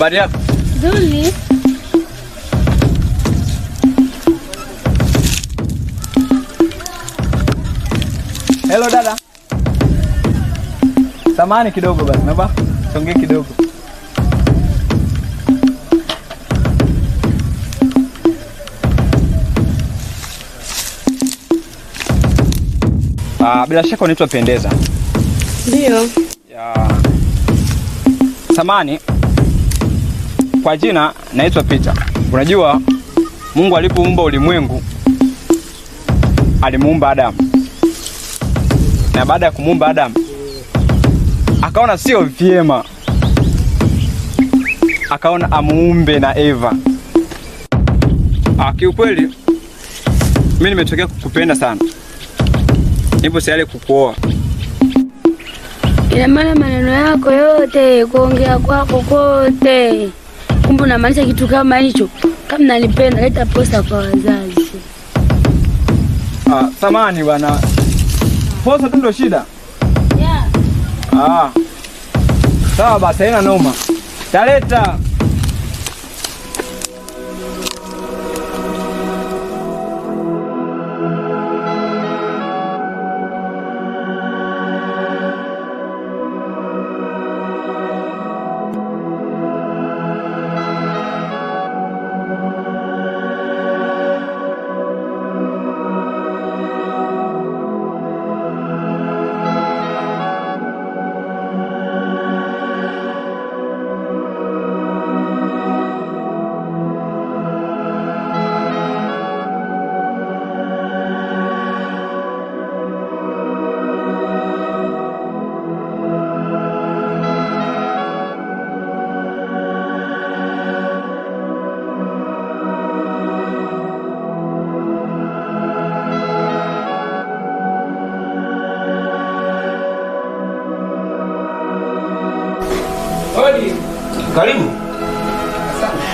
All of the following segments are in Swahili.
Habari yako? Nzuri. Hello dada. Samahani kidogo basi, naomba songee kidogo. Bila shaka unaitwa Pendeza. Ndio. Samahani. Kwa jina naitwa Peter. Unajua Mungu alipoumba ulimwengu alimuumba Adamu. Na baada ya kumuumba Adamu akaona sio vyema, akaona amuumbe na Eva. Kiukweli mimi nimetokea kukupenda sana. Nipo tayari kukuoa. Ina maana maneno yako yote, kuongea kwako kote, kumbe unamaanisha kitu kama hicho? Kama nalipenda leta posta kwa wazazi. Samahani bwana. Posta tu ndio shida? Yeah. Sawa basi, haina noma. Taleta. Hodi. Karibu. Asante.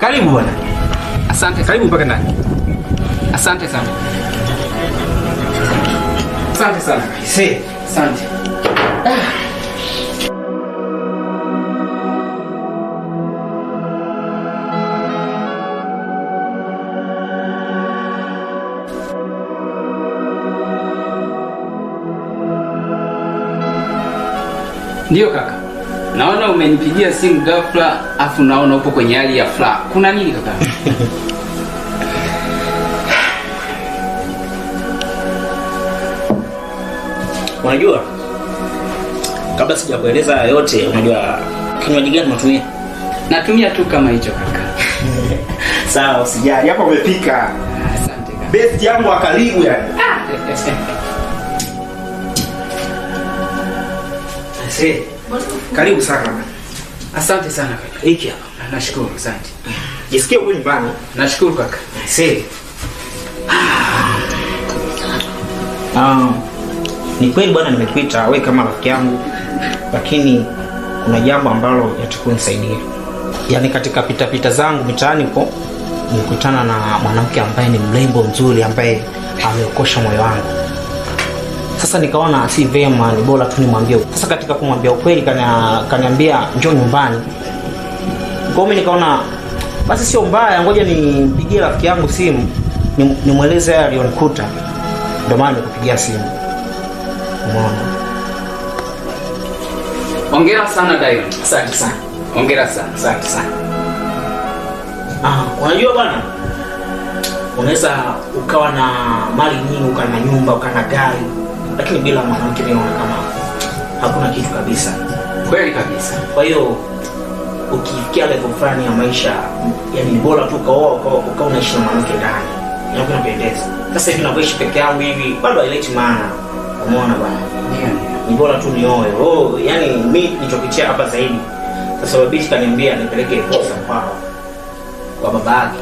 Karibu bwana. Asante. Karibu mpaka ndani. Asante sana. Asante sana. Asante. Ndio kaka. Naona umenipigia simu ghafla, afu naona upo kwenye hali ya furaha. Kuna nini kaka? Unajua, kabla sijakueleza yote, unajua kinywaji gani unatumia? Natumia tu kama hicho kaka. Sawa, usijali. Hapa umepika. Asante kaka. Best yangu wa karibu yani. Karibu sana. Asante sana kaka. Hiki hapa. Nashukuru, asante. Jisikie uko nyumbani. Nashukuru kaka. Ni kweli bwana, nimekuita wewe kama rafiki yangu, lakini kuna jambo ambalo yatakuwa nisaidia. Yaani katika pita zangu mitaani huko nilikutana na mwanamke ambaye ni mrembo mzuri, ambaye ameokosha moyo wangu. Sasa nikaona si vema, ni bora tu nimwambie. Sasa katika kumwambia ukweli kaniambia njoo nyumbani. Kwa hiyo nikaona basi sio mbaya, ngoja nimpigie rafiki yangu simu nimweleze yale aliyonikuta. Ndio maana nikupigia simu. Umeona? Hongera sana Dayo. Asante sana. Hongera sana. Asante sana. Unajua bwana, unaweza ukawa na mali nyingi, ukawa na nyumba, ukawa na gari, lakini bila mwanamke naona kama hakuna kitu kabisa. Kweli kabisa. Kwa hiyo ukifikia level fulani ya maisha, yani ni bora tu ukaoa unaishi na mwanamke ndani. Inakuwa inapendeza. Sasa hivi nakuishi peke yangu hivi bado haileti maana. Umeona bwana? Ni bora tu nioe. Yani mimi nilichopitia hapa zaidi, sasa bibi kaniambia nipeleke posa kwa babake.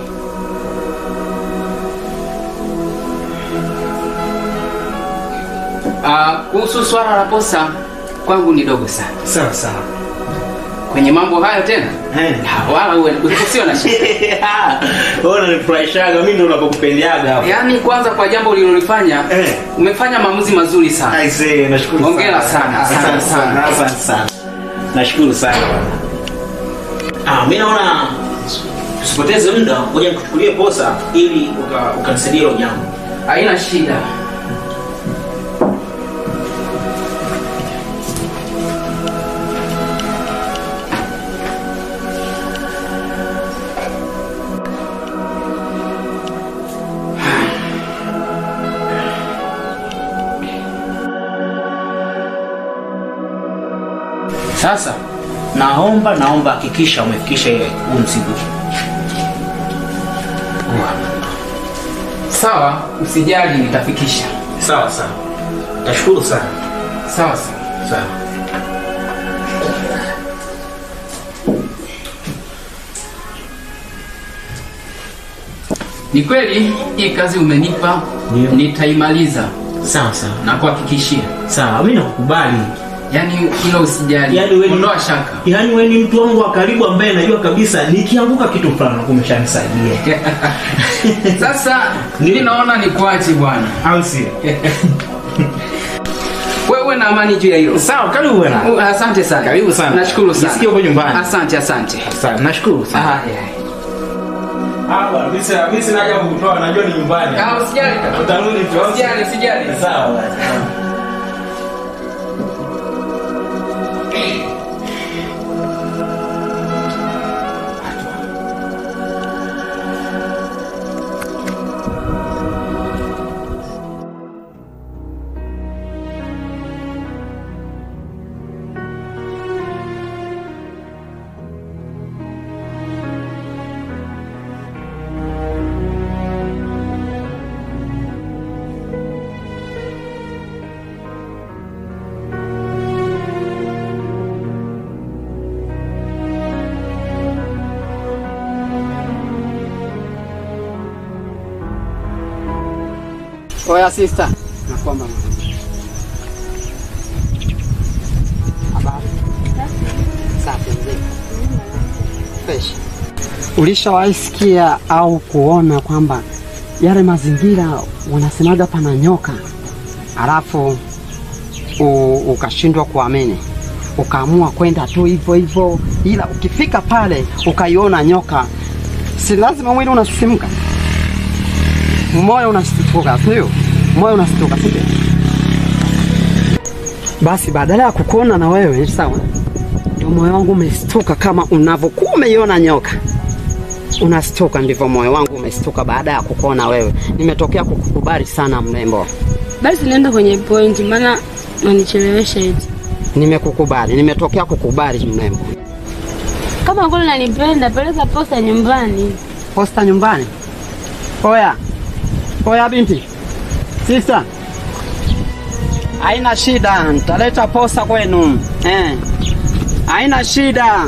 Kuhusu swala la posa kwangu ni dogo sana. Sawa sawa. kwenye mambo hayo tena. Wala usio na shida. Wewe unanifurahishaga, mimi ndo nakupendeaga hapo. Yaani kwanza kwa jambo ulilolifanya, umefanya maamuzi mazuri sana. I say nashukuru sana. Hongera sana. Asante sana. Asante sana. Nashukuru sana bwana. Mimi naona usipoteze muda, ngoja nikuchukulie posa ili ukanisaidia hilo jambo. Haina shida. Sasa naomba hakikisha umefikisha ile mzigo. Sawa, usijali nitafikisha. Sawa. Nashukuru sana. Sawa. Ni kweli hii kazi umenipa, nitaimaliza. Sawa. Na kuhakikishia. Sawa, mimi nakukubali. Yaani hilo usijali. Ondoa shaka. Yaani wewe ni mtu wangu wa karibu ambaye najua kabisa nikianguka kitu fulani kumeshanisaidia. Sasa mimi naona nikuache bwana. Au sio? Wewe na amani juu ya hilo. Sawa, karibu bwana. Asante sana. Karibu sana. Nashukuru sana. Nisikie uko nyumbani. Asante. Asante. Nashukuru sana. Bwana, mimi sina haja kukutoa, najua ni nyumbani. Usijali kaka. Utarudi tu. Usijali. Sawa. Oya sister, nakuomba mama. Habari. Safi mzee. Fresh. Ulishawahi sikia au kuona kwamba yale mazingira wanasemaga pana nyoka, alafu ukashindwa kuamini, ukaamua kwenda tu hivyo, ila ukifika pale ukaiona nyoka, si lazima mwili unasisimka? Moyo unashtuka, sio? Moyo unashtuka, sio? Basi badala ya kukuona na wewe, sawa? Ndio moyo wangu umeshtuka kama unavyokuwa umeiona nyoka. Unashtuka, ndivyo moyo wangu umeshtuka baada ya kukuona wewe. Nimetokea kukukubali sana mrembo. Basi nenda kwenye point, maana unanichelewesha hivi. Nimekukubali, nimetokea kukubali mrembo. Kama ngolo unanipenda, peleka posta nyumbani. Posta nyumbani? Oya binti. Sister. Haina shida, nitaleta posta kwenu. Haina shida.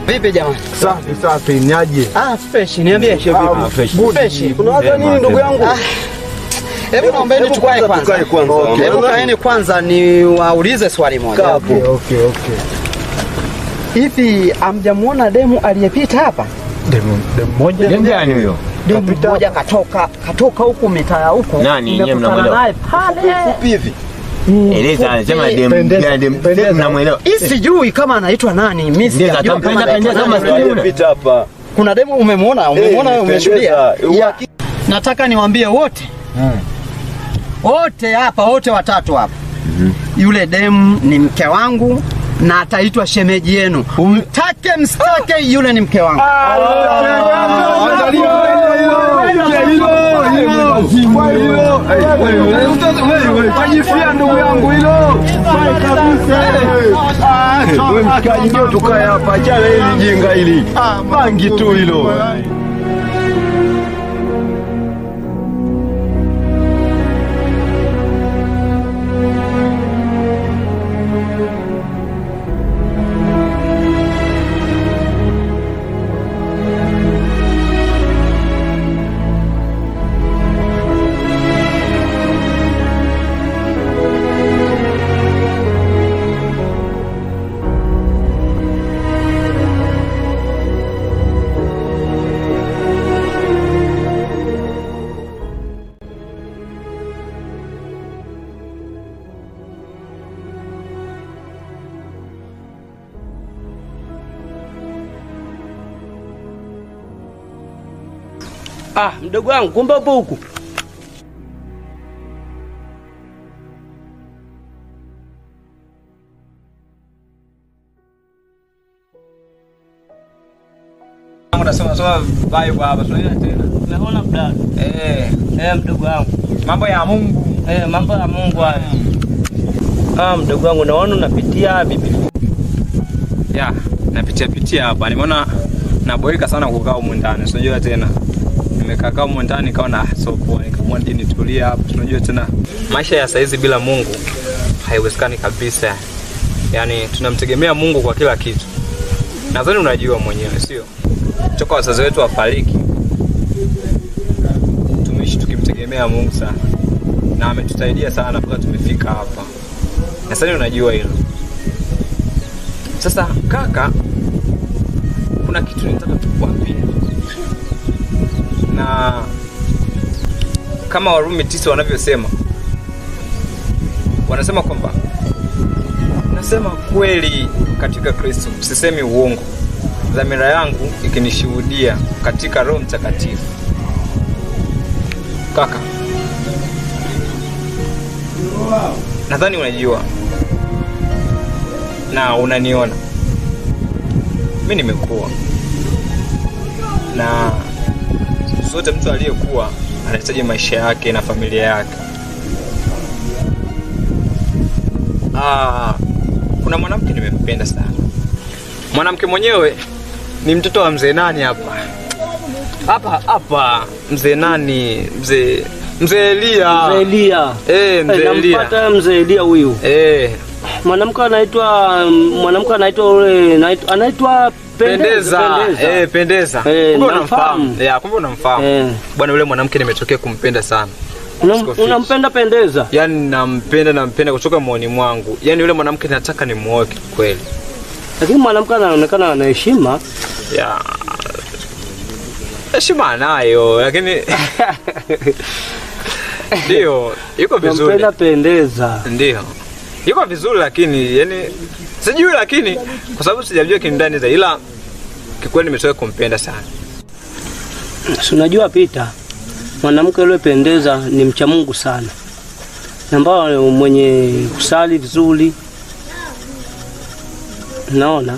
Vipi jamani? Safi, niaje? Fresh, niambie vipi? Fresh. Unawaza nini ndugu yangu? Hebu naombeni tukae kwanza. Hebu kaeni kwanza niwaulize swali moja. Okay. Hivi hamjamuona demu aliyepita hapa? Demu moja? Demu gani huyo? Demu moja katoka huku mitaa huko. Nani yeye mnamuelewa? Naye pale. Hivi. Eleza anasema demu mnamuelewa. Sijui kama anaitwa nani. Mimi sijui kama anapita hapa. Kuna demu umemuona wewe, umeshuhudia? Nataka niwaambie wote. Wote hapa, wote watatu hapa. Yule demu ni mke wangu na ataitwa shemeji yenu. Mtake msitake, yule ni mke wangu. Wajifia ndugu yangu hilo. Wewe mkaji ndio tukae hapa, jana hili jinga hili. Bangi tu hilo. Mdogo wangu kumbe upo huku. Unasoma Bible hapa tunaenda tena. Unaona brother? Mdogo wangu. Mambo ya Mungu. Mambo ya Mungu haya. Mdogo wangu naona unapitia bibi. Napitia hapa. Nimeona naboeka sana kukaa huko ndani. Unajua tena. Nimekaa huko ndani kaona sopo nikamwa dini tulia hapa. Unajua tena maisha ya saizi bila Mungu haiwezekani kabisa. Yaani tunamtegemea Mungu kwa kila kitu. Nadhani unajua mwenyewe, sio? Toka wazazi wetu wafariki, tumeishi tukimtegemea Mungu sana. Na ametusaidia sana mpaka tumefika hapa. Nadhani unajua hilo. Sasa kaka, kuna kitu nataka tukwambie. Na kama Warumi 9 wanavyosema, wanasema kwamba nasema kweli katika Kristo, sisemi uongo. Dhamira yangu ikinishuhudia katika Roho Mtakatifu. Kaka, nadhani unajua na unaniona mimi nimekuwa, na sote mtu aliyekuwa anahitaji maisha yake na familia yake. Kuna mwanamke nimempenda sana. Mwanamke mwenyewe ni mtoto wa mzee nani hapa? Hapa mzee nani? Mzee Elia. Mzee Elia. Mzee Elia. Nampata mzee Elia huyu. Mwanamke anaitwa anaitwa Pendeza. Pendeza. Kumbe unamfahamu. Kumbe unamfahamu. Bwana yule mwanamke nimetokea kumpenda sana. Unampenda Pendeza? Yaani nampenda kutoka moyoni mwangu. Yaani yule mwanamke nataka nimuoe kweli. Lakini mwanamke anaonekana ana heshima. Heshima nayo, lakini ndio, yuko vizuri. Nampenda Pendeza. Ndio. Yuko vizuri lakini yani sijui, lakini kwa sababu sijajua kindani zaidi, ila kikweli nimetoka kumpenda sana. Si unajua Peter, mwanamke yule Pendeza ni mcha Mungu sana. Ambao mwenye kusali vizuri. Naona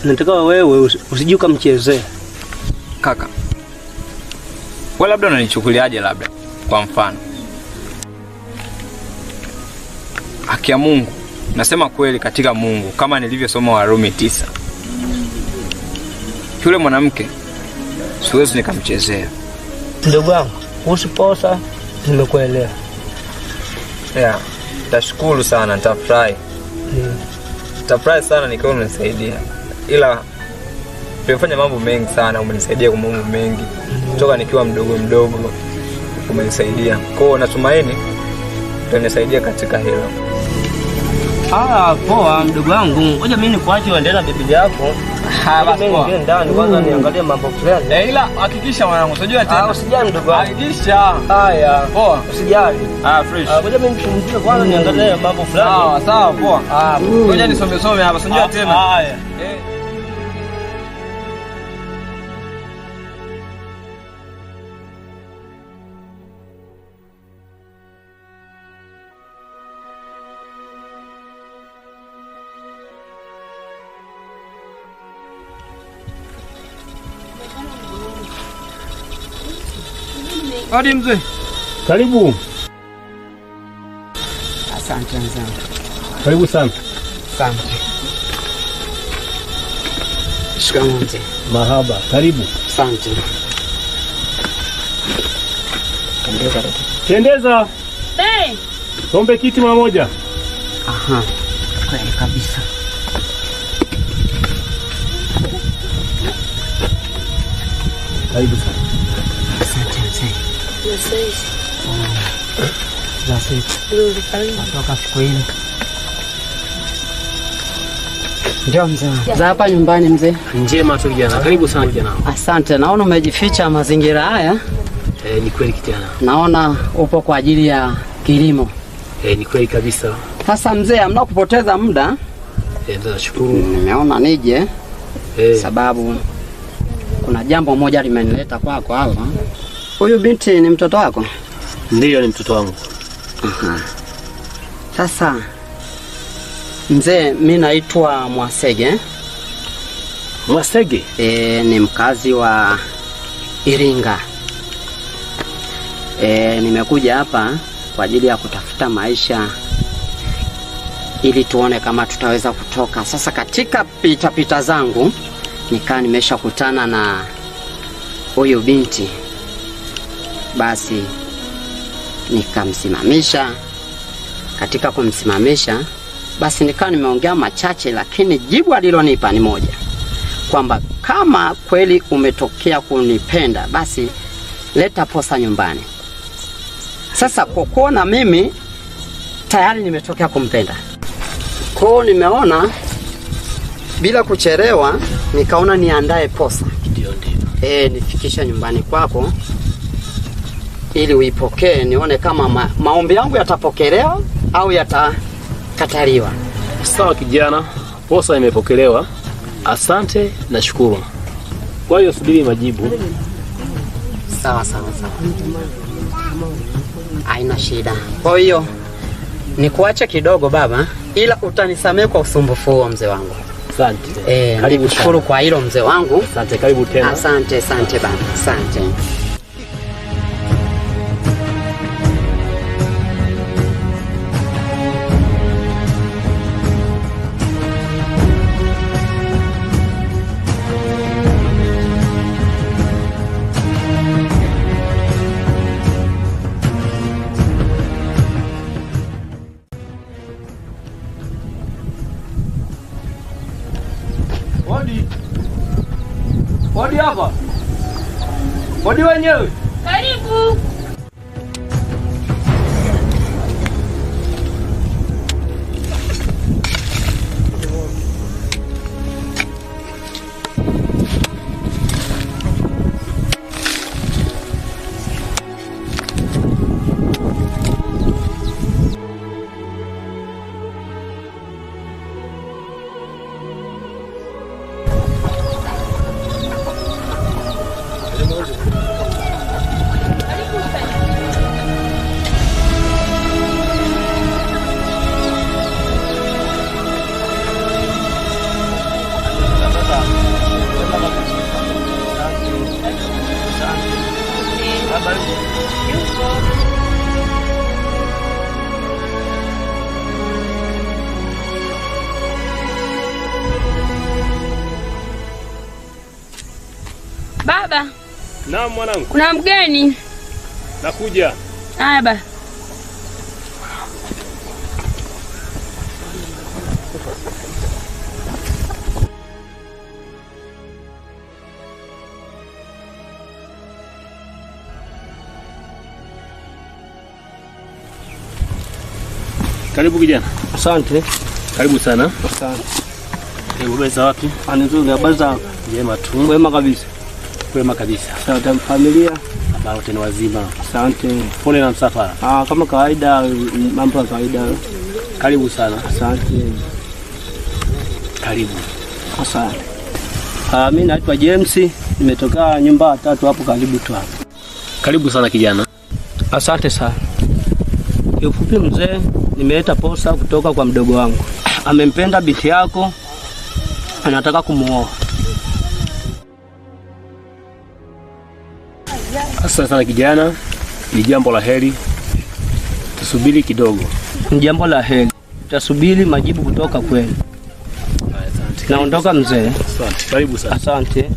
nataka wewe usije ukamchezea. Kaka, wewe labda unanichukuliaje? Labda kwa mfano, haki ya Mungu, nasema kweli katika Mungu kama nilivyosoma Warumi 9, yule mwanamke siwezi nikamchezea. Ndugu wangu, usiposa, nimekuelewa. Tashukuru sana, nitafurahi. Nitafurahi sana nikiwa umenisaidia. Ila nimefanya mambo mengi sana, umenisaidia kwa mambo mengi. Kutoka nikiwa mdogo umenisaidia. Kwa hiyo natumaini utanisaidia katika hilo. Poa mdogo wangu. Ngoja mimi nikuache uendelee na Biblia yako. Basi poa. Mimi ndani kwanza niangalie mambo fulani. Ila hakikisha mwanangu, usijue tena. Usijali mdogo wangu. Hakikisha. Haya. Poa. Usijali. Fresh. Ngoja mimi nipumzike kwanza niangalie mambo fulani. Sawa, poa. Ngoja nisome hapa, usijue tena. Haya. Hadi mzee. Karibu. Asante mzee. Karibu sana. Asante. Shikamoo mzee. Mahaba. Karibu. Asante. Pendeza. Tombe kiti mara moja. Kweli kabisa. Karibu sana. Asante mzee. Toka siku ile. Ndio mzee. Za hapa nyumbani mzee. Njema tu kijana. Karibu sana kijana. Asante. Naona umejificha mazingira haya. Ni kweli kijana. Naona upo kwa ajili ya kilimo. Ni kweli kabisa. Sasa mzee, hamna kupoteza muda. Nashukuru. Nimeona nije. Sababu kuna jambo moja limenileta kwako hapa. Huyu binti ni mtoto wako? Ndiyo, ni mtoto wangu. Sasa mzee, mimi naitwa Mwasege. Mwasege? Ni mkazi wa Iringa. Nimekuja hapa kwa ajili ya kutafuta maisha ili tuone kama tutaweza kutoka. Sasa katika pita zangu nikaa nimeshakutana na huyu binti. Basi nikamsimamisha. Katika kumsimamisha basi nikaa nimeongea machache, lakini jibu alilonipa ni moja, kwamba kama kweli umetokea kunipenda basi leta posa nyumbani. Sasa kwa kuona mimi tayari nimetokea kumpenda, kwa nimeona bila kuchelewa nikaona niandae posa. Ndio. Nifikisha nyumbani kwako ili uipokee, nione kama maombi yangu yatapokelewa au yatakataliwa. Sawa kijana, posa imepokelewa. Asante na shukuru. Kwa hiyo subiri majibu. Sawa. Haina shida. Kwa hiyo nikuache kidogo baba, ila utanisamehe kwa usumbufu huo mzee wangu. Asante. Karibu. Shukuru kwa hilo mzee wangu. Asante, karibu tena. Asante baba. Asante. Hodi hapa. Hodi wenyewe. Karibu. Baba. Naam mwanangu. Kuna mgeni. Nakuja. Haya baba. Karibu kijana. Asante. Karibu sana. Asante. Umebeza wapi? Nzuri, habari za? Jema tu. Wema kabisa. Kwema kabisa. Asante. Familia? Habari tena wazima. Asante. Pole na msafara. Kama kawaida, mambo ya kawaida. Karibu sana. Asante. Karibu. Asante. Mimi naitwa James, nimetoka nyumba 3 hapo karibu tu hapo. Karibu sana kijana. Asante sana. Kiufupi mzee, nimeleta posa kutoka kwa mdogo wangu. Amempenda binti yako, anataka kumuoa. Asante sana kijana, ni jambo la heri. Tusubiri kidogo. Ni jambo la heri. Tutasubiri majibu kutoka kwenu. Asante. Naondoka mzee. Asante. Karibu sana. Asante.